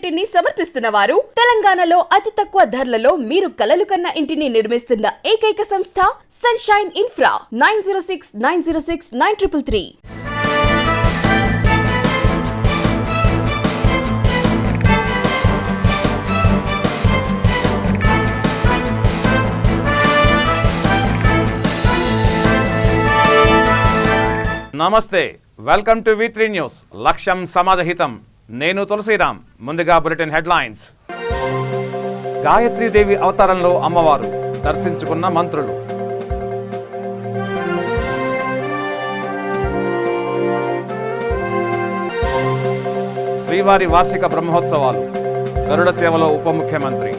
ఇంటిని సమర్పిస్తున్న వారు తెలంగాణలో అతి తక్కువ ధరలలో మీరు కలలు కన్న ఇంటిని నిర్మిస్తున్న ఏకైక సంస్థ సన్షైన్ ఇన్ఫ్రా 9069069333. నమస్తే, వెల్కమ్ టు V3 న్యూస్. లక్ష్యం సమాజహితం. నేను తులసిరామ్. ముందుగా బులెటిన్ హెడ్లైన్స్. గాయత్రీదేవి అవతారంలో అమ్మవారు దర్శించుకున్న మంత్రులు. శ్రీవారి వార్షిక బ్రహ్మోత్సవాలు. గరుడ సేవలో ఉప ముఖ్యమంత్రి.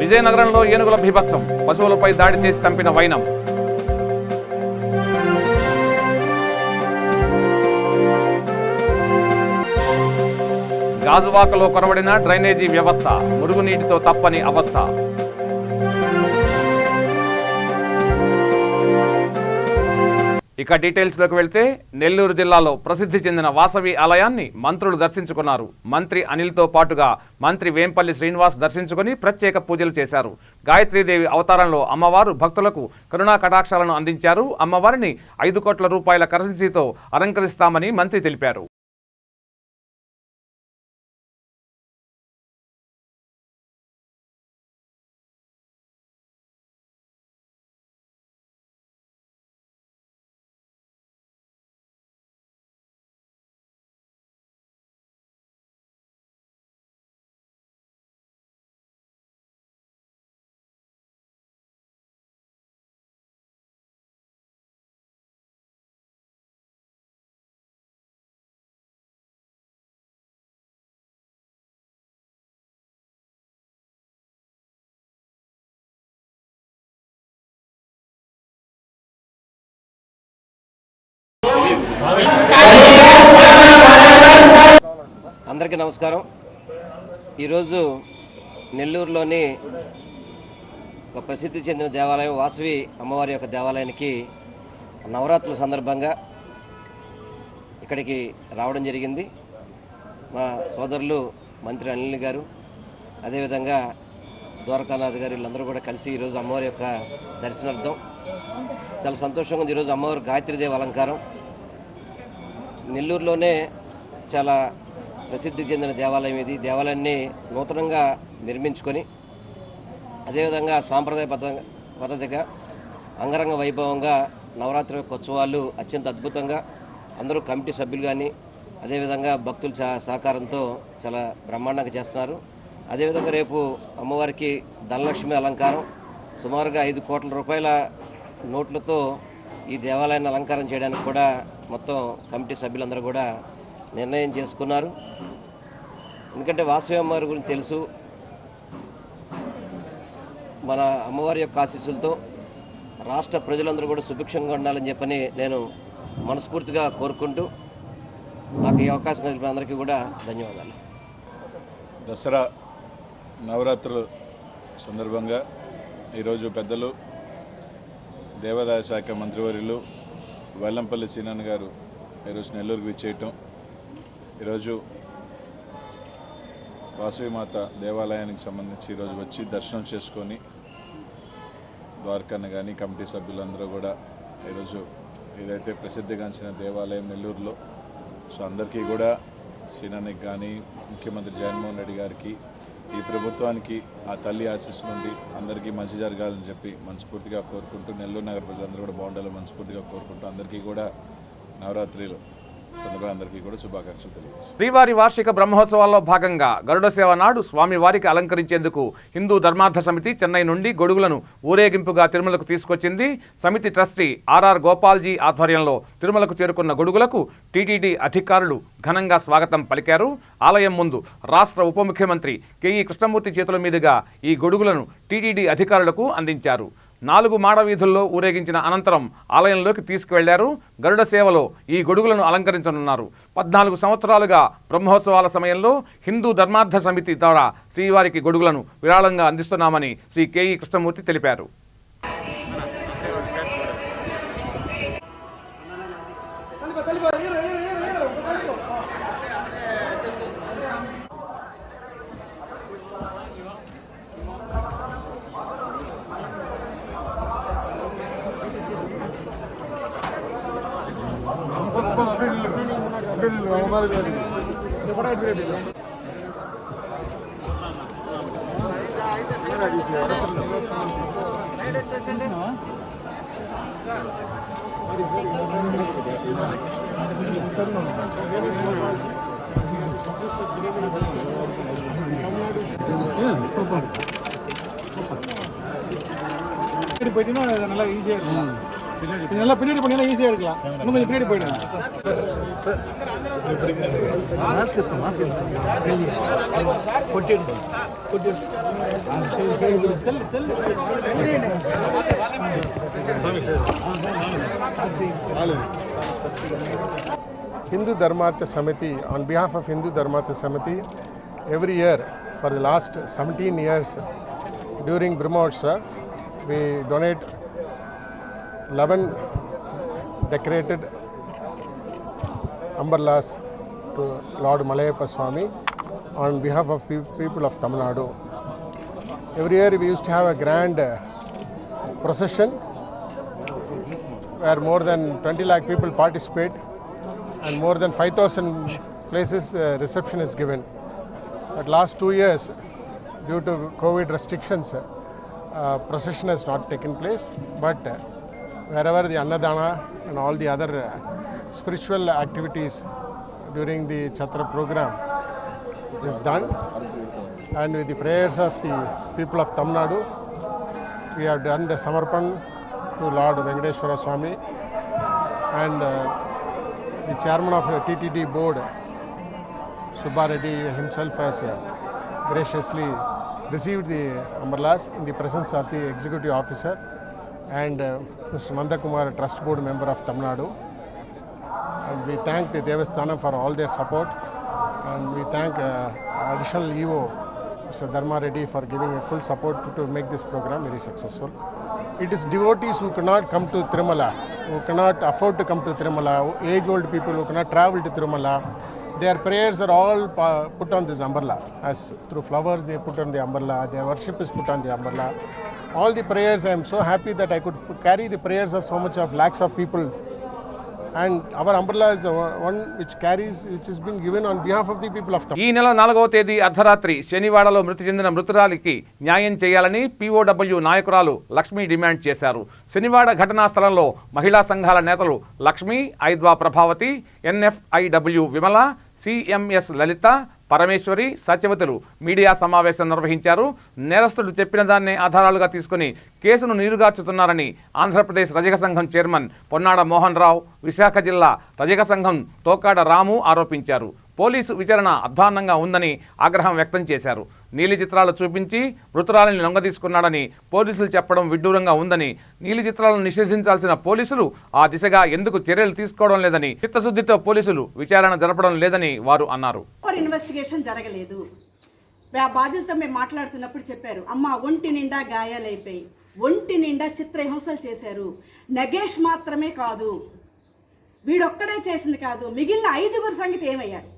విజయనగరంలో ఏనుగుల బీభత్సం. పశువులపై దాడి చేసి చంపిన వైనం. గాజువాకలో కొరవడిన డ్రైనేజీ వ్యవస్థ. మురుగునీటితో తప్పని అవస్థ. ఇక డీటెయిల్స్ లోకి వెళ్తే, నెల్లూరు జిల్లాలో ప్రసిద్ధి చెందిన వాసవి ఆలయాన్ని మంత్రులు దర్శించుకున్నారు. మంత్రి అనిల్తో పాటుగా మంత్రి వేంపల్లి శ్రీనివాస్ దర్శించుకుని ప్రత్యేక పూజలు చేశారు. గాయత్రీదేవి అవతారంలో అమ్మవారు భక్తులకు కరుణా కటాక్షాలను అందించారు. అమ్మవారిని 5 కోట్ల రూపాయల కరెన్సీతో అలంకరిస్తామని మంత్రి తెలిపారు. అందరికీ నమస్కారం. ఈరోజు నెల్లూరులోని ఒక ప్రసిద్ధి చెందిన దేవాలయం వాసవి అమ్మవారి యొక్క దేవాలయానికి నవరాత్రుల సందర్భంగా ఇక్కడికి రావడం జరిగింది. మా సోదరులు మంత్రి అనిల్ గారు, అదేవిధంగా ద్వారకానాథ్ గారు, వీళ్ళందరూ కూడా కలిసి ఈరోజు అమ్మవారి యొక్క దర్శనార్థం చాలా సంతోషంగా ఉంది. ఈరోజు అమ్మవారి గాయత్రీదేవి అలంకారం నెల్లూరులోనే చాలా ప్రసిద్ధి చెందిన దేవాలయం. ఇది దేవాలయాన్ని నూతనంగా నిర్మించుకొని అదేవిధంగా సాంప్రదాయ పద్ధతిగా అంగరంగ వైభవంగా నవరాత్రి యొక్క ఉత్సవాలు అత్యంత అద్భుతంగా అందరూ కమిటీ సభ్యులు కానీ అదేవిధంగా భక్తుల సహకారంతో చాలా బ్రహ్మాండంగా చేస్తున్నారు. అదేవిధంగా రేపు అమ్మవారికి ధనలక్ష్మి అలంకారం సుమారుగా 5 కోట్ల రూపాయల నోట్లతో ఈ దేవాలయాన్ని అలంకారం చేయడానికి కూడా మొత్తం కమిటీ సభ్యులందరూ కూడా నిర్ణయం చేసుకున్నారు. ఎందుకంటే వాసవి అమ్మవారి గురించి తెలుసు. మన అమ్మవారి యొక్క ఆశీస్సులతో రాష్ట్ర ప్రజలందరూ కూడా సుభిక్షంగా ఉండాలని చెప్పని నేను మనస్ఫూర్తిగా కోరుకుంటూ నాకు ఈ అవకాశం కలిగిన అందరికీ కూడా ధన్యవాదాలు. దసరా నవరాత్రుల సందర్భంగా ఈరోజు పెద్దలు దేవాదాయ శాఖ మంత్రివర్యులు వెల్లంపల్లి శ్రీనారాయణ గారు ఈరోజు నెల్లూరుకు విచ్చేయటం, ఈరోజు వాసవిమాత దేవాలయానికి సంబంధించి ఈరోజు వచ్చి దర్శనం చేసుకొని ద్వారకాన్ని కానీ కమిటీ సభ్యులందరూ కూడా ఈరోజు ఏదైతే ప్రసిద్ధిగాంచిన దేవాలయం నెల్లూరులో, సో అందరికీ కూడా శ్రీనారాయణకి కానీ ముఖ్యమంత్రి జగన్మోహన్ రెడ్డి గారికి ఈ ప్రభుత్వానికి ఆ తల్లి ఆశీస్సు నుండి అందరికీ మంచి జరగాలని చెప్పి మనస్ఫూర్తిగా కోరుకుంటూ, నెల్లూరు నగర ప్రజలందరూ కూడా బాగుండాలని మనస్ఫూర్తిగా కోరుకుంటూ అందరికీ కూడా నవరాత్రిలో అందరికీ కూడా శుభాకాంక్షలు తెలియజేస్తాను. శ్రీవారి వార్షిక బ్రహ్మోత్సవాల్లో భాగంగా గరుడ సేవ నాడు స్వామివారికి అలంకరించేందుకు హిందూ ధర్మార్థ సమితి చెన్నై నుండి గొడుగులను ఊరేగింపుగా తిరుమలకు తీసుకొచ్చింది. సమితి ట్రస్టీ ఆర్ఆర్ గోపాల్జీ ఆధ్వర్యంలో తిరుమలకు చేరుకున్న గొడుగులకు టీటీడీ అధికారులు ఘనంగా స్వాగతం పలికారు. ఆలయం ముందు రాష్ట్ర ఉప ముఖ్యమంత్రి కెఈ కృష్ణమూర్తి చేతుల మీదుగా ఈ గొడుగులను టీటీడీ అధికారులకు అందించారు. 4 మాడవీధుల్లో ఊరేగించిన అనంతరం ఆలయంలోకి తీసుకువెళ్లారు. గరుడ సేవలో ఈ గొడుగులను అలంకరించనున్నారు. 14 సంవత్సరాలుగా బ్రహ్మోత్సవాల సమయంలో హిందూ ధర్మార్థ సమితి ద్వారా శ్రీవారికి గొడుగులను విరాళంగా అందిస్తున్నామని శ్రీ కెఈ కృష్ణమూర్తి తెలిపారు. போயிட்டீங்கன்னா நல்லா ஈஸியாக இருக்கலாம். நல்லா பின்னாடி போனீங்கன்னா ஈஸியாக எடுக்கலாம். இன்னும் கொஞ்சம் பின்னாடி போயிடுங்க. Hindu Dharmartha Samiti, on behalf of Hindu Dharmartha Samiti, every year for the last 17 years during Brahmotsa, we donate 11 decorated umbrellas to Lord Malayappa Swami on behalf of people of Tamil Nadu. Every year we used to have a grand procession where more than 20 lakh people participate and more than 5,000 places reception is given. But last 2 years, due to COVID restrictions, procession has not taken place. But wherever the Annadana and all the other spiritual activities during the Chatra program is done, and with the prayers of the people of Tamil Nadu, we have done the Samarpan to Lord Venkateshwara Swami, and the chairman of the TTD board, Subba Reddy himself, has graciously received the umbrellas in the presence of the executive officer and Mr. Nandakumar, trust board member of Tamil Nadu. And we thank the Devasthanam for all their support, and we thank additional EO, Mr. Dharma Reddy, for giving a full support to make this program very successful. It is devotees who cannot come to Tirumala, who cannot afford to come to Tirumala, age-old people who cannot travel to Tirumala. Their prayers are all put on this umbrella. As through flowers they put on the umbrella, their worship is put on the umbrella. All the prayers, I am so happy that I could carry the prayers of so much of lakhs of people. And our umbrella is the one which has been given on behalf of the people of Tamil. ఈ నెల 4వ తేదీ అర్ధరాత్రి శనివాడలో మృతి చెందిన మృతురాలికి న్యాయం చేయాలని POW నాయకురాలు లక్ష్మి డిమాండ్ చేశారు. శనివాడ ఘటనా స్థలంలో మహిళా సంఘాల నేతలు లక్ష్మి, ఐద్వా ప్రభావతి, NFIW విమల, CMS లలిత, పరమేశ్వరి, సత్యవతులు మీడియా సమావేశం నిర్వహించారు. నేరస్తుడు చెప్పిన దాన్నే ఆధారాలుగా తీసుకుని కేసును నీరుగార్చుతున్నారని ఆంధ్రప్రదేశ్ రజక సంఘం చైర్మన్ పొన్నాడ మోహన్ రావు, విశాఖ జిల్లా రజక సంఘం తోకాడ రాము ఆరోపించారు. పోలీసు విచారణ అధ్వాన్నంగా ఉందని ఆగ్రహం వ్యక్తం చేశారు. నీలి చిత్రాలు చూపించి మృతురాలిని లొంగదీసుకున్నాడని పోలీసులు చెప్పడం విడ్డూరంగా ఉందని, నీలి చిత్రాలను నిషేధించాల్సిన పోలీసులు ఆ దిశగా ఎందుకు చర్యలు తీసుకోవడం లేదని, చిత్తశుద్ధితో పోలీసులు విచారణ జరపడం లేదని వారు అన్నారు. ఇన్వెస్టిగేషన్ జరగలేదు. బాధ్యులతో మేము మాట్లాడుతున్నప్పుడు చెప్పారు, అమ్మ ఒంటి నిండా గాయాలైపోయి, ఒంటి నిండా చిత్రహింసలు చేశారు. నగేష్ మాత్రమే కాదు, వీడొక్కడే చేసింది కాదు, మిగిలిన 5గురు సంగతి ఏమయ్యారు,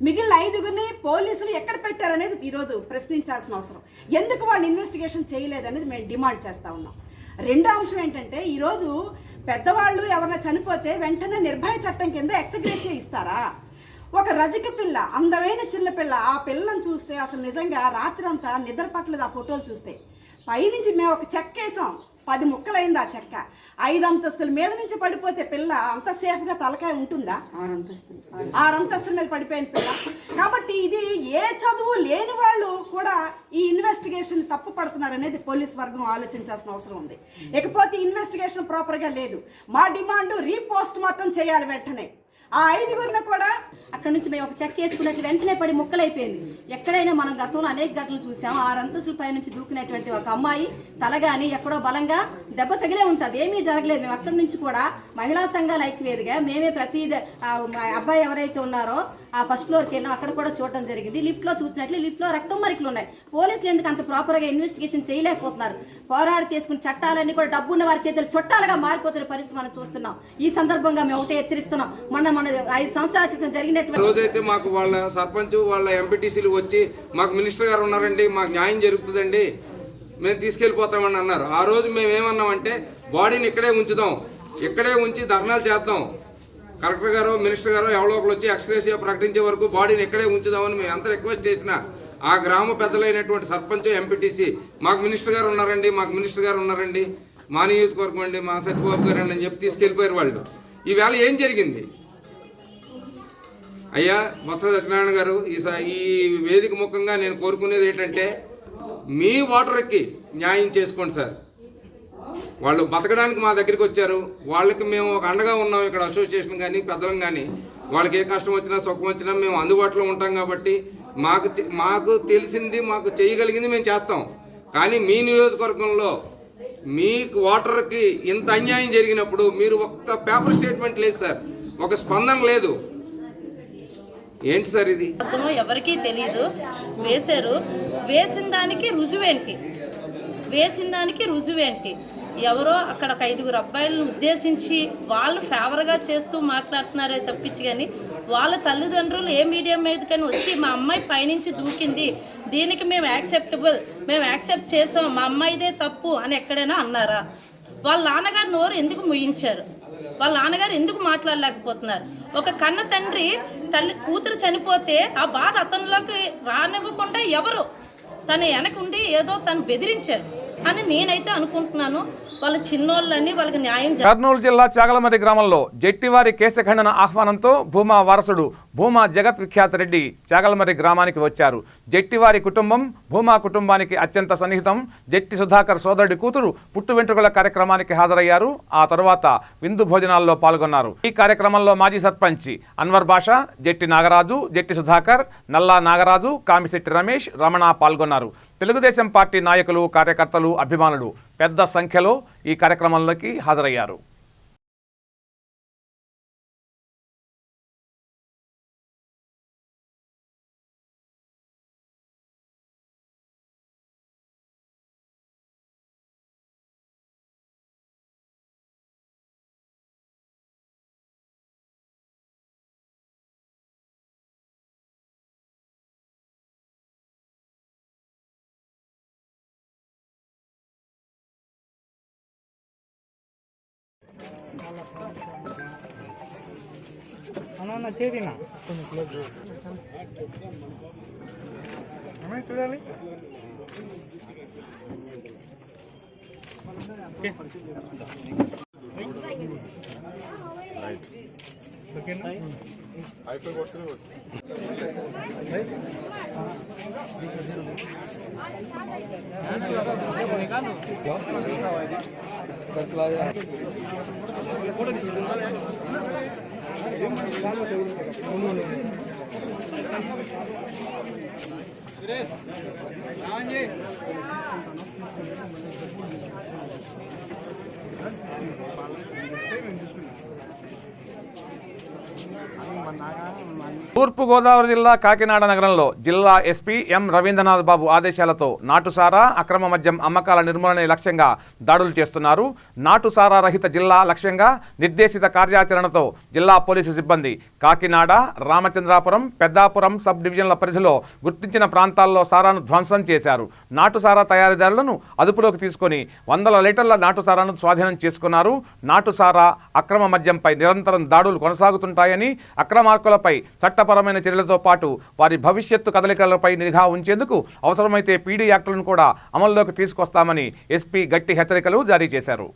మిగిలిన 5గురిని పోలీసులు ఎక్కడ పెట్టారనేది ఈరోజు ప్రశ్నించాల్సిన అవసరం. ఎందుకు వాళ్ళు ఇన్వెస్టిగేషన్ చేయలేదనేది మేము డిమాండ్ చేస్తూ ఉన్నాం. రెండో అంశం ఏంటంటే, ఈరోజు పెద్దవాళ్ళు ఎవరైనా చనిపోతే వెంటనే నిర్భయ చట్టం కింద ఎక్స్గ్రేషియా ఇస్తారా? ఒక రజక పిల్ల, అందమైన చిన్న పిల్ల, ఆ పిల్లని చూస్తే అసలు నిజంగా రాత్రి అంతా నిద్ర పట్టలేదు. ఆ ఫోటోలు చూస్తే పైనుంచి మేము ఒక చెక్క వేసాం, 10 ముక్కలైంది ఆ చెక్క. 5 అంతస్తుల మీద నుంచి పడిపోతే పిల్ల అంత సేఫ్గా తలకాయ ఉంటుందా? 6 అంతస్తుల మీద పడిపోయిన పిల్ల. కాబట్టి ఇది ఏ చదువు లేని వాళ్ళు కూడా ఈ ఇన్వెస్టిగేషన్ తప్పు పడుతున్నారు అనేది పోలీస్ వర్గం ఆలోచించాల్సిన అవసరం ఉంది. ఇకపోతే ఇన్వెస్టిగేషన్ ప్రాపర్గా లేదు. మా డిమాండ్ రీపోస్ట్ మార్టం చేయాలి వెంటనే. ఆ 5గురిని కూడా అక్కడ నుంచి మేము ఒక చెక్ వేసుకున్నట్టు వెంటనే పడి ముక్కలైపోయింది. ఎక్కడైనా మనం గతంలో అనేక ఘటనలు చూసాం. 6 అంతస్తుల పై నుంచి దూకినటువంటి ఒక అమ్మాయి తల కానీ ఎక్కడో బలంగా దెబ్బ తగిలే ఉంటుంది, ఏమీ జరగలేదు. మేము అక్కడి నుంచి కూడా మహిళా సంఘాల ఐక్యవేదిగా మేమే ప్రతి అబ్బాయి ఎవరైతే ఉన్నారో ఆ ఫస్ట్ ఫ్లోర్కి వెళ్ళాం, అక్కడ కూడా చూడడం జరిగింది. లిఫ్ట్లో చూసినట్లే లిఫ్ట్లో రక్తం మరికలు ఉన్నాయి. పోలీసులు ఎందుకు అంత ప్రాపర్గా ఇన్వెస్టిగేషన్ చేయలేకపోతున్నారు? పోరాడు చేసుకున్న చట్టాలన్నీ కూడా డబ్బున్న వారి చేతులు చుట్టాలుగా మారిపోతున్న పరిస్థితి మనం చూస్తున్నాం. ఈ సందర్భంగా మేము ఒకటే హెచ్చరిస్తున్నాం. మన 5 సంవత్సరాల క్రితం జరిగినటువంటి రోజైతే మాకు వాళ్ళ సర్పంచ్ వాళ్ళ ఎంపీటీసీలు వచ్చి మాకు మినిస్టర్ గారు ఉన్నారండి, మాకు న్యాయం జరుగుతుందండి, మేము తీసుకెళ్ళిపోతామని అన్నారు. ఆ రోజు మేము ఏమన్నామంటే బాడీని ఇక్కడే ఉంచుదాం, ఇక్కడే ఉంచి ధర్నాలు చేద్దాం, కలెక్టర్ గారు మినిస్టర్ గారు ఎవరో ఒకరు వచ్చి ఎక్స్గ్రేషియా ప్రకటించే వరకు బాడీని ఇక్కడే ఉంచుదామని మేము ఎంత రిక్వెస్ట్ చేసినా ఆ గ్రామ పెద్దలైనటువంటి సర్పంచ్ ఎంపీటీసీ మాకు మినిస్టర్ గారు ఉన్నారండి, మాకు మినిస్టర్ గారు ఉన్నారండి, మా నియోజకవర్గం అండి, మా సత్యబాబు గారు అండి అని చెప్పి తీసుకెళ్ళిపోయారు వాళ్ళు. ఈవేళ ఏం జరిగింది? అయ్యా బొత్స సత్యనారాయణ గారు, ఈ వేదిక ముఖంగా నేను కోరుకునేది ఏంటంటే మీ ఓటర్కి న్యాయం చేసుకోండి సార్. వాళ్ళు బతకడానికి మా దగ్గరికి వచ్చారు, వాళ్ళకి మేము ఒక అండగా ఉన్నాం. ఇక్కడ అసోసియేషన్ కానీ పెద్దలం కానీ వాళ్ళకి ఏ కష్టం వచ్చినా సుఖం వచ్చినా మేము అందుబాటులో ఉంటాం కాబట్టి మాకు తెలిసింది మాకు చేయగలిగింది మేము చేస్తాం. కానీ మీ నియోజకవర్గంలో మీ ఓటర్కి ఇంత అన్యాయం జరిగినప్పుడు మీరు ఒక్క పేపర్ స్టేట్మెంట్ లేదు సార్, ఒక స్పందన లేదు. ఏంటి సార్ ఇది? ఎవరికీ తెలియదు. వేశారు, వేసిన దానికి రుజువేంటి? ఎవరో అక్కడ ఒక 5 అబ్బాయిలను ఉద్దేశించి వాళ్ళు ఫేవర్గా చేస్తూ మాట్లాడుతున్నారే తప్పించి కానీ వాళ్ళ తల్లిదండ్రులు ఏ మీడియం మీదకని వచ్చి మా అమ్మాయి పైనుంచి దూకింది, దీనికి మేము యాక్సెప్ట్ చేసాం, మా అమ్మాయిదే తప్పు అని ఎక్కడైనా అన్నారా? వాళ్ళ నాన్నగారు నోరు ఎందుకు ముయించారు? వాళ్ళ నాన్నగారు ఎందుకు మాట్లాడలేకపోతున్నారు? ఒక కన్న తండ్రి కూతురు చనిపోతే ఆ బాధ అతనిలోకి రానివ్వకుండా ఎవరు తన వెనకుండి ఏదో తను బెదిరించారు అని నేనైతే అనుకుంటున్నాను. వాళ్ళ చిన్నోళ్ళని వాళ్ళకి న్యాయం. కర్నూలు జిల్లా చాగలమర్రి గ్రామంలో జట్టివారి కేశఖండన ఆహ్వానంతో భూమా వారసుడు భూమా జగత్ విఖ్యాత రెడ్డి చాగలమర్రి గ్రామానికి వచ్చారు. జట్టివారి కుటుంబం భూమా కుటుంబానికి అత్యంత సన్నిహితం. జట్టి సుధాకర్ సోదరుడి కూతురు పుట్టు వెంట్రుకల కార్యక్రమానికి హాజరయ్యారు. ఆ తరువాత విందు భోజనాల్లో పాల్గొన్నారు. ఈ కార్యక్రమంలో మాజీ సర్పంచ్ అన్వర్ బాషా, జట్టి నాగరాజు, జట్టి సుధాకర్, నల్లా నాగరాజు, కామిశెట్టి రమేష్, రమణ పాల్గొన్నారు. తెలుగుదేశం పార్టీ నాయకులు, కార్యకర్తలు, అభిమానులు పెద్ద సంఖ్యలో ఈ కార్యక్రమంలోకి హాజరయ్యారు. అన్న చేతినా కొంచెం క్లోజ్ చూడాలి. ఓకేనా? తూర్పుగోదావరి జిల్లా కాకినాడ నగరంలో జిల్లా ఎస్పీ ఎం రవీంద్రనాథ్ బాబు ఆదేశాలతో నాటుసారా, అక్రమ మద్యం అమ్మకాల నిర్మూలనే లక్ష్యంగా దాడులు చేస్తున్నారు. నాటుసారా రహిత జిల్లా లక్ష్యంగా నిర్దేశిత కార్యాచరణతో జిల్లా పోలీసు సిబ్బంది కాకినాడ, రామచంద్రాపురం, పెద్దాపురం సబ్ డివిజన్ల పరిధిలో గుర్తించిన ప్రాంతాల్లో సారాను ధ్వంసం చేశారు. నాటుసారా తయారీదారులను అదుపులోకి తీసుకొని 100 లీటర్ల నాటుసారాను స్వాధీనం చేసుకున్నారు. నాటుసారా, అక్రమ మద్యంపై నిరంతరం దాడులు కొనసాగుతుంటాయని, అక్రమార్కులపై చట్టపరమైన చర్యలతో పాటు వారి భవిష్యత్తు కదలికలపై నిఘా ఉంచేందుకు అవసరమైతే పీడీ యాక్టులను కూడా అమల్లోకి తీసుకొస్తామని ఎస్పీ గట్టి హెచ్చరికలు జారీ చేశారు.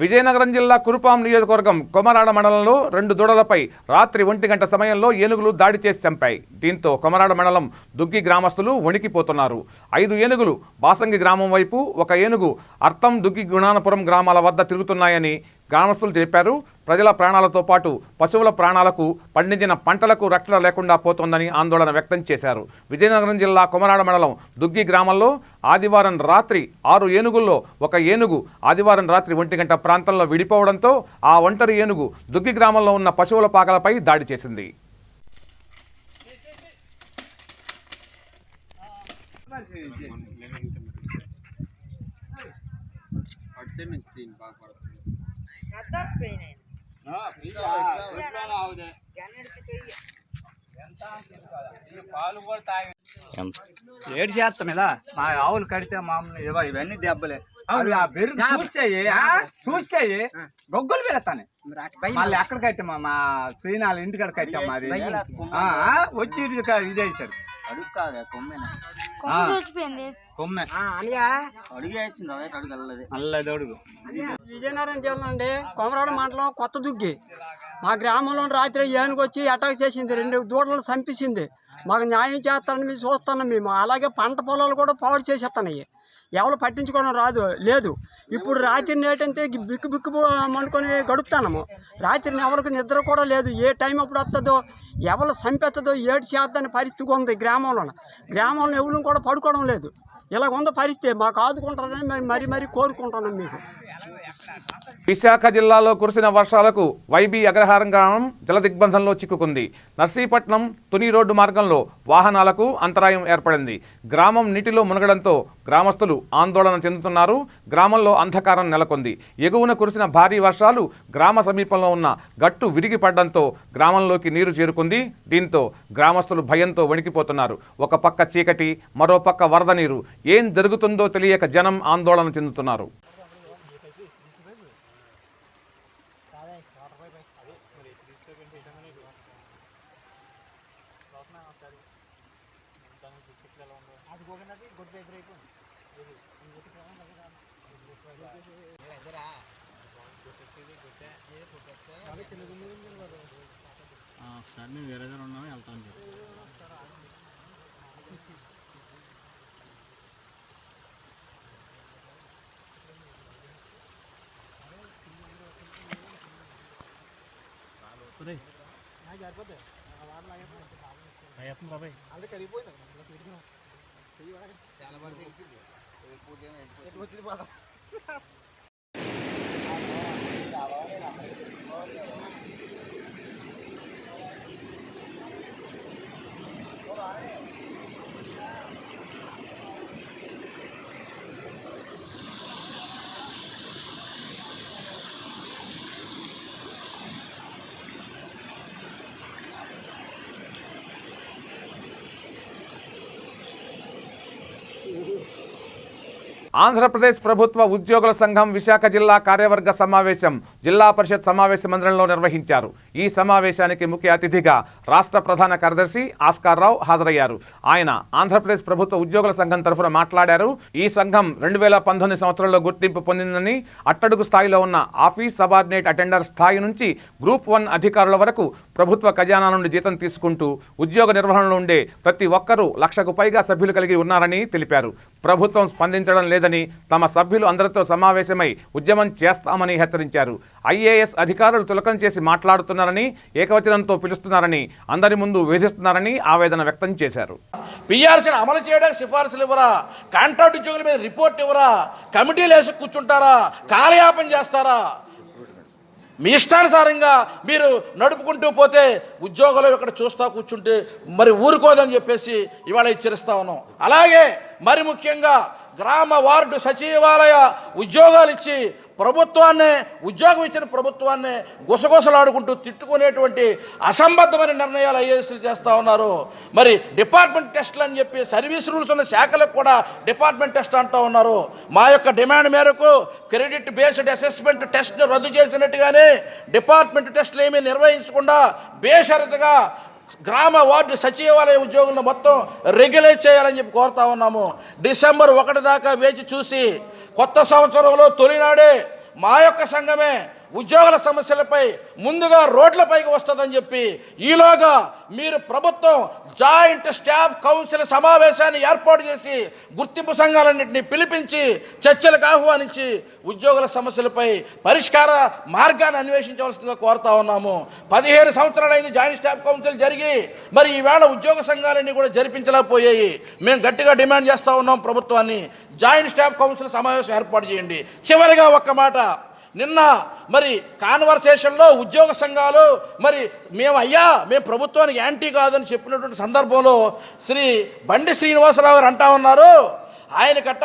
విజయనగరం జిల్లా కురుపాం నియోజకవర్గం కొమరాడ మండలంలో 2 దూడలపై రాత్రి 1 గంట సమయంలో ఏనుగులు దాడి చేసి చంపాయి. దీంతో కొమరాడ మండలం దుగ్గి గ్రామస్తులు వణికిపోతున్నారు. 5 ఏనుగులు బాసంగి గ్రామం వైపు, 1 ఏనుగు అర్థం దుగ్గి గుణానపురం గ్రామాల వద్ద తిరుగుతున్నాయని గ్రామస్తులు చెప్పారు. ప్రజల ప్రాణాలతో పాటు పశువుల ప్రాణాలకు, పండించిన పంటలకు రక్షణ లేకుండా పోతోందని ఆందోళన వ్యక్తం చేశారు. విజయనగరం జిల్లా కొమరాడ మండలం దుగ్గి గ్రామంలో ఆదివారం రాత్రి 6 ఏనుగుల్లో 1 ఏనుగు ఆదివారం రాత్రి 1 గంట ప్రాంతంలో విడిపోవడంతో ఆ ఒంటరి ఏనుగు దుగ్గి గ్రామంలో ఉన్న పశువుల పాకలపై దాడి చేసింది. ఏడు చేస్తాం ఇలా మా ఆవులు కడితే మామూలు ఇవన్నీ దెబ్బలే చూసాయి గొగ్గులు పెడతాను మళ్ళీ ఎక్కడ కట్టామా మా శ్రీనాథ్ ఇంటికాడ కట్టాం మాది వచ్చి ఇదేసాడు విజయనగరం జిల్లా అండి కొమరాడ మండలం కొత్త దుగ్గి మా గ్రామంలో రాత్రి ఏనుగు వచ్చి అటాక్ చేసింది, 2 దూడలు చంపేసింది. మాకు న్యాయం చేస్తారని మేము చూస్తున్నాం. మేము అలాగే పంట పొలాలు కూడా పాడు చేసేస్తున్నాయి. ఎవరు పట్టించుకోవడం లేదు. ఇప్పుడు రాత్రి నేటంటే బిక్కు బిక్కు మండుకొని గడుపుతాము. రాత్రి ఎవరికి నిద్ర కూడా లేదు. ఏ టైం అప్పుడు వస్తుందో, ఎవరు చంపేస్తుందో ఏడు చేద్దని పరిస్థితి ఉంది గ్రామంలో ఎవరు కూడా పడుకోవడం లేదు. ఇలాగ ఉంది పరిస్థితి. మాకు ఆదుకుంటారని మేము మరీ కోరుకుంటున్నాం. మీకు విశాఖ జిల్లాలో కురిసిన వర్షాలకు వైబీ అగ్రహారం గ్రామం జలదిగ్బంధంలో చిక్కుకుంది. నర్సీపట్నం తుని రోడ్డు మార్గంలో వాహనాలకు అంతరాయం ఏర్పడింది. గ్రామం నీటిలో మునగడంతో గ్రామస్తులు ఆందోళన చెందుతున్నారు. గ్రామంలో అంధకారం నెలకొంది. ఎగువన కురిసిన భారీ వర్షాలు గ్రామ సమీపంలో ఉన్న గట్టు విరిగి పడడంతో గ్రామంలోకి నీరు చేరుకుంది. దీంతో గ్రామస్తులు భయంతో వణికిపోతున్నారు. ఒక పక్క చీకటి, మరో పక్క వరద నీరు. ఏం జరుగుతుందో తెలియక జనం ఆందోళన చెందుతున్నారు. ఒకసారి మేము వేరే దగ్గర ఉన్నాము, వెళ్తాను. ఆంధ్రప్రదేశ్ ప్రభుత్వ ఉద్యోగుల సంఘం విశాఖ జిల్లా కార్యవర్గ సమావేశం జిల్లా పరిషత్ సమావేశ మందిరంలో నిర్వహించారు. ఈ సమావేశానికి ముఖ్య అతిథిగా రాష్ట్ర ప్రధాన కార్యదర్శి ఆస్కార్ రావు హాజరయ్యారు. ఆయన ఆంధ్రప్రదేశ్ ప్రభుత్వ ఉద్యోగుల సంఘం తరఫున మాట్లాడారు. ఈ సంఘం 2019 సంవత్సరంలో గుర్తింపు పొందిందని, అట్టడుగు స్థాయిలో ఉన్న ఆఫీస్ సబార్డినేట్ అటెండర్ స్థాయి నుంచి గ్రూప్ 1 అధికారుల వరకు ప్రభుత్వ ఖజానా నుండి జీతం తీసుకుంటూ ఉద్యోగ నిర్వహణలో ఉండే ప్రతి ఒక్కరూ 1,00,000కు పైగా సభ్యులు కలిగి ఉన్నారని తెలిపారు. ప్రభుత్వం స్పందించడం లేదని, తమ సభ్యులు అందరితో సమావేశమై ఉద్యమం చేస్తామని హెచ్చరించారు. ఐఏఎస్ అధికారులు చులకన చేసి మాట్లాడుతున్నారని, ఏకవచనంతో పిలుస్తున్నారని, అందరి ముందు వేధిస్తున్నారని ఆవేదన వ్యక్తం చేశారు. పిఆర్సీని అమలు చేయడానికి సిఫార్సులు ఇవ్వరా, కాంట్రాక్ట్ ఉద్యోగుల మీద రిపోర్ట్ ఇవ్వరా, కమిటీలు వేసి కూర్చుంటారా, కాలయాపన చేస్తారా? మీ ఇష్టానుసారంగా మీరు నడుపుకుంటూ పోతే ఉద్యోగులు ఇక్కడ చూస్తూ కూర్చుంటే మరి ఊరుకోదని చెప్పేసి ఇవాళ హెచ్చరిస్తా ఉన్నాం. అలాగే మరి ముఖ్యంగా గ్రామ వార్డు సచివాలయ ఉద్యోగాలు ఇచ్చి ఉద్యోగం ఇచ్చిన ప్రభుత్వాన్ని గుసగుసలాడుకుంటూ తిట్టుకునేటువంటి అసంబద్ధమైన నిర్ణయాలు ఐఏఎస్లు చేస్తూ ఉన్నారు. మరి డిపార్ట్మెంట్ టెస్టులు అని చెప్పి సర్వీస్ రూల్స్ ఉన్న శాఖలకు కూడా డిపార్ట్మెంట్ టెస్ట్ అంటూ ఉన్నారు. మా యొక్క డిమాండ్ మేరకు క్రెడిట్ బేస్డ్ అసెస్మెంట్ టెస్ట్ను రద్దు చేసినట్టుగానే డిపార్ట్మెంట్ టెస్టులు ఏమీ నిర్వహించకుండా బేషరతుగా గ్రామ వార్డు సచివాలయ ఉద్యోగులను మొత్తం రెగ్యులేట్ చేయాలని చెప్పి కోరుతా ఉన్నాము. డిసెంబర్ 1 దాకా వేచి చూసి కొత్త సంవత్సరంలో తొలినాడే మా యొక్క సంఘమే ఉద్యోగుల సమస్యలపై ముందుగా రోడ్లపైకి వస్తుందని చెప్పి ఈలోగా మీరు ప్రభుత్వం జాయింట్ స్టాఫ్ కౌన్సిల్ సమావేశాన్ని ఏర్పాటు చేసి గుర్తింపు సంఘాలన్నింటినీ పిలిపించి చర్చలకు ఆహ్వానించి ఉద్యోగుల సమస్యలపై పరిష్కార మార్గాన్ని అన్వేషించవలసిందిగా కోరుతా ఉన్నాము. 15 సంవత్సరాలైంది జాయింట్ స్టాఫ్ కౌన్సిల్ జరిగి, మరి ఈవేళ ఉద్యోగ సంఘాలన్నీ కూడా జరిపించలేకపోయాయి. మేము గట్టిగా డిమాండ్ చేస్తూ ఉన్నాం ప్రభుత్వాన్ని, జాయింట్ స్టాఫ్ కౌన్సిల్ సమావేశం ఏర్పాటు చేయండి. చివరిగా ఒక్క మాట, నిన్న మరి కాన్వర్సేషన్లో ఉద్యోగ సంఘాలు మరి మేము ప్రభుత్వానికి యాంటీ కాదని చెప్పినటువంటి సందర్భంలో శ్రీ బండి శ్రీనివాసరావు గారు అంటా ఉన్నారు, ఆయనకట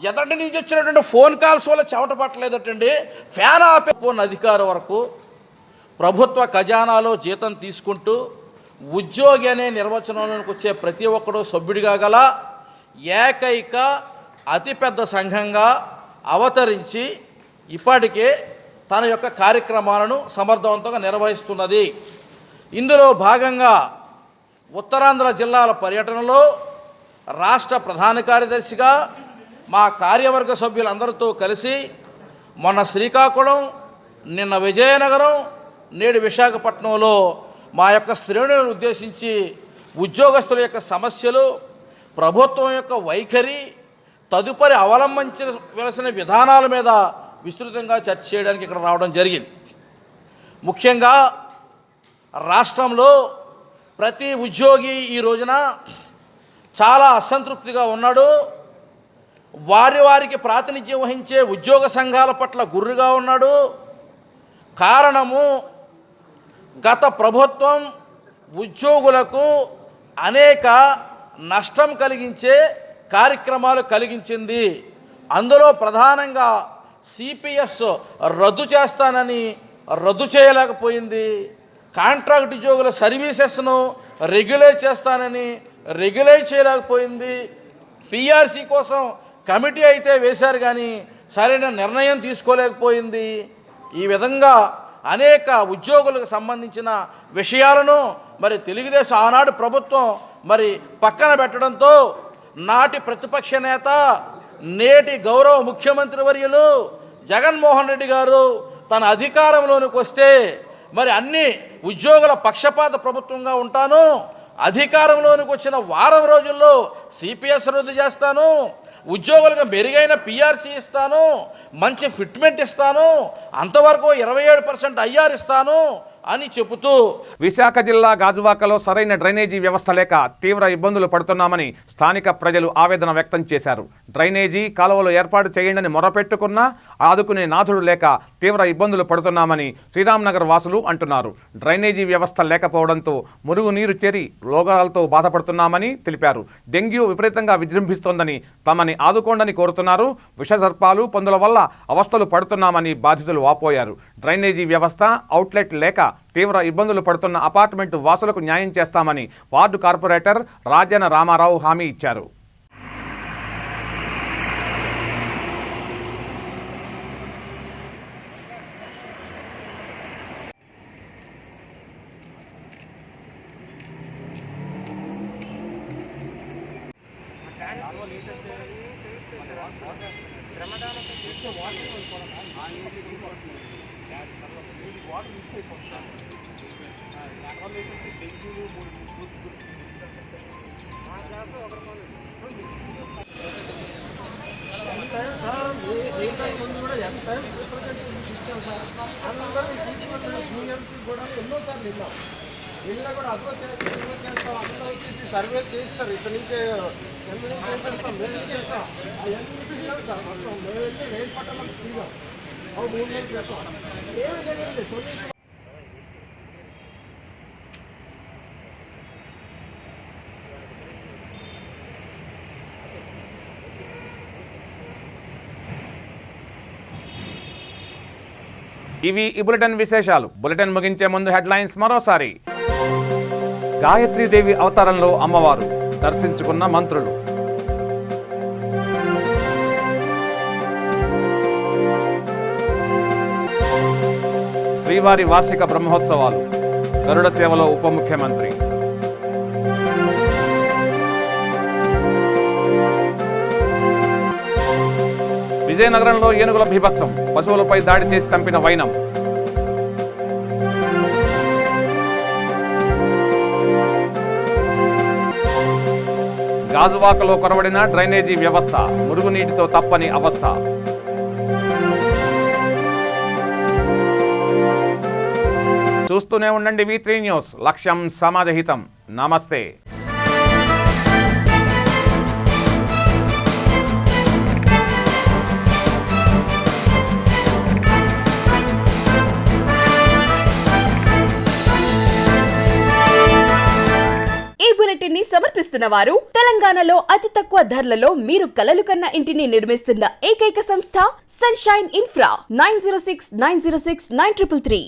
ఎదటి నుంచి వచ్చినటువంటి ఫోన్ కాల్స్ వల్ల చెమట పట్టలేదటండి, ఫ్యాన్ ఆపేపోయిన అధికారం వరకు ప్రభుత్వ ఖజానాలో జీతం తీసుకుంటూ ఉద్యోగి అనే నిర్వచనంలోకి వచ్చే ప్రతి ఒక్కడూ సభ్యుడిగా గల ఏకైక అతిపెద్ద సంఘంగా అవతరించి ఇప్పటికే తన యొక్క కార్యక్రమాలను సమర్థవంతంగా నిర్వహిస్తున్నది. ఇందులో భాగంగా ఉత్తరాంధ్ర జిల్లాల పర్యటనలో రాష్ట్ర ప్రధాన కార్యదర్శిగా మా కార్యవర్గ సభ్యులందరితో కలిసి మొన్న శ్రీకాకుళం, నిన్న విజయనగరం, నేడు విశాఖపట్నంలో మా యొక్క శ్రేణులను ఉద్దేశించి ఉద్యోగస్తుల యొక్క సమస్యలు, ప్రభుత్వం యొక్క వైఖరి, తదుపరి అవలంబించవలసిన విధానాల మీద విస్తృతంగా చర్చ చేయడానికి ఇక్కడ రావడం జరిగింది. ముఖ్యంగా రాష్ట్రంలో ప్రతి ఉద్యోగి ఈ రోజున చాలా అసంతృప్తిగా ఉన్నాడు. వారికి ప్రాతినిధ్యం వహించే ఉద్యోగ సంఘాల పట్ల గుర్రుగా ఉన్నాడు. కారణము, గత ప్రభుత్వం ఉద్యోగులకు అనేక నష్టం కలిగించే కార్యక్రమాలు కలిగించింది. అందులో ప్రధానంగా సిపిఎస్ రద్దు చేస్తానని రద్దు చేయలేకపోయింది. కాంట్రాక్ట్ ఉద్యోగుల సర్వీసెస్ను రెగ్యులేట్ చేస్తానని రెగ్యులేట్ చేయలేకపోయింది. పిఆర్సీ కోసం కమిటీ అయితే వేశారు కానీ సరైన నిర్ణయం తీసుకోలేకపోయింది. ఈ విధంగా అనేక ఉద్యోగులకు సంబంధించిన విషయాలను మరి తెలుగుదేశం ఆనాడు ప్రభుత్వం మరి పక్కన పెట్టడంతో నాటి ప్రతిపక్ష నేత, నేటి గౌరవ ముఖ్యమంత్రి వర్యులు జగన్మోహన్ రెడ్డి గారు తన అధికారంలోనికి వస్తే మరి అన్ని ఉద్యోగుల పక్షపాత ప్రభుత్వంగా ఉంటాను, అధికారంలోనికి వచ్చిన వారం రోజుల్లో సిపిఎస్ రద్దు చేస్తాను, ఉద్యోగులకు మెరుగైన పిఆర్సీ ఇస్తాను, మంచి ఫిట్మెంట్ ఇస్తాను, అంతవరకు 27% ఐఆర్ ఇస్తాను అని చెబుతూ విశాఖ జిల్లా గాజువాకలో సరైన డ్రైనేజీ వ్యవస్థ లేక తీవ్ర ఇబ్బందులు పడుతున్నామని స్థానిక ప్రజలు ఆవేదన వ్యక్తం చేశారు. డ్రైనేజీ కాలువలు ఏర్పాటు చేయండి మొరపెట్టుకున్నా ఆదుకునే నాథుడు లేక తీవ్ర ఇబ్బందులు పడుతున్నామని శ్రీరామ్నగర్ వాసులు అంటున్నారు. డ్రైనేజీ వ్యవస్థ లేకపోవడంతో మురుగునీరు చేరి రోగాలతో బాధపడుతున్నామని తెలిపారు. డెంగ్యూ విపరీతంగా విజృంభిస్తోందని తమని ఆదుకోండని కోరుతున్నారు. విషసర్పాలు, పందుల వల్ల అవస్థలు పడుతున్నామని బాధితులు వాపోయారు. డ్రైనేజీ వ్యవస్థ, అవుట్లెట్ లేక తీవ్ర ఇబ్బందులు పడుతున్న అపార్ట్మెంటు వాసులకు న్యాయం చేస్తామని వార్డు కార్పొరేటర్ రాజన రామారావు హామీ ఇచ్చారు. వీళ్ళ కూడా అప్రోచ్ చేస్తాం, అందరూ వచ్చేసి సర్వే చేస్తారు. ఇక్కడ నుంచే రైలు పట్టాలకు తిరిగాం, 3 నెలలు చేస్తాం. ఏమి లేదండి. ఇవి ఈ బులెటిన్ విశేషాలు. బులెటిన్ ముగించే ముందు హెడ్లైన్స్ మరోసారి. గాయత్రీదేవి అవతారంలో అమ్మవారు దర్శించుకున్న మంత్రులు. శ్రీవారి వార్షిక బ్రహ్మోత్సవాలు, గరుడ సేవలో ఉప ముఖ్యమంత్రి. విజయనగరంలో ఏనుగుల బీభత్సం, పశువులపై దాడి చేసి చంపిన వైనం. గాజువాకలో కొరవడిన డ్రైనేజీ వ్యవస్థ, మురుగునీటితో తప్పని అవస్థ. చూస్తూనే ఉండండి V3 న్యూస్, లక్ష్యం సమాజహితం. నమస్తే. ఈ బులెటిన్ ని సమర్పిస్తున్న వారు తెలంగాణలో అతి తక్కువ ధరలలో మీరు కలలు కన్న ఇంటిని నిర్మిస్తున్న ఏకైక సంస్థ సన్షైన్ ఇన్ఫ్రా. 9069069333.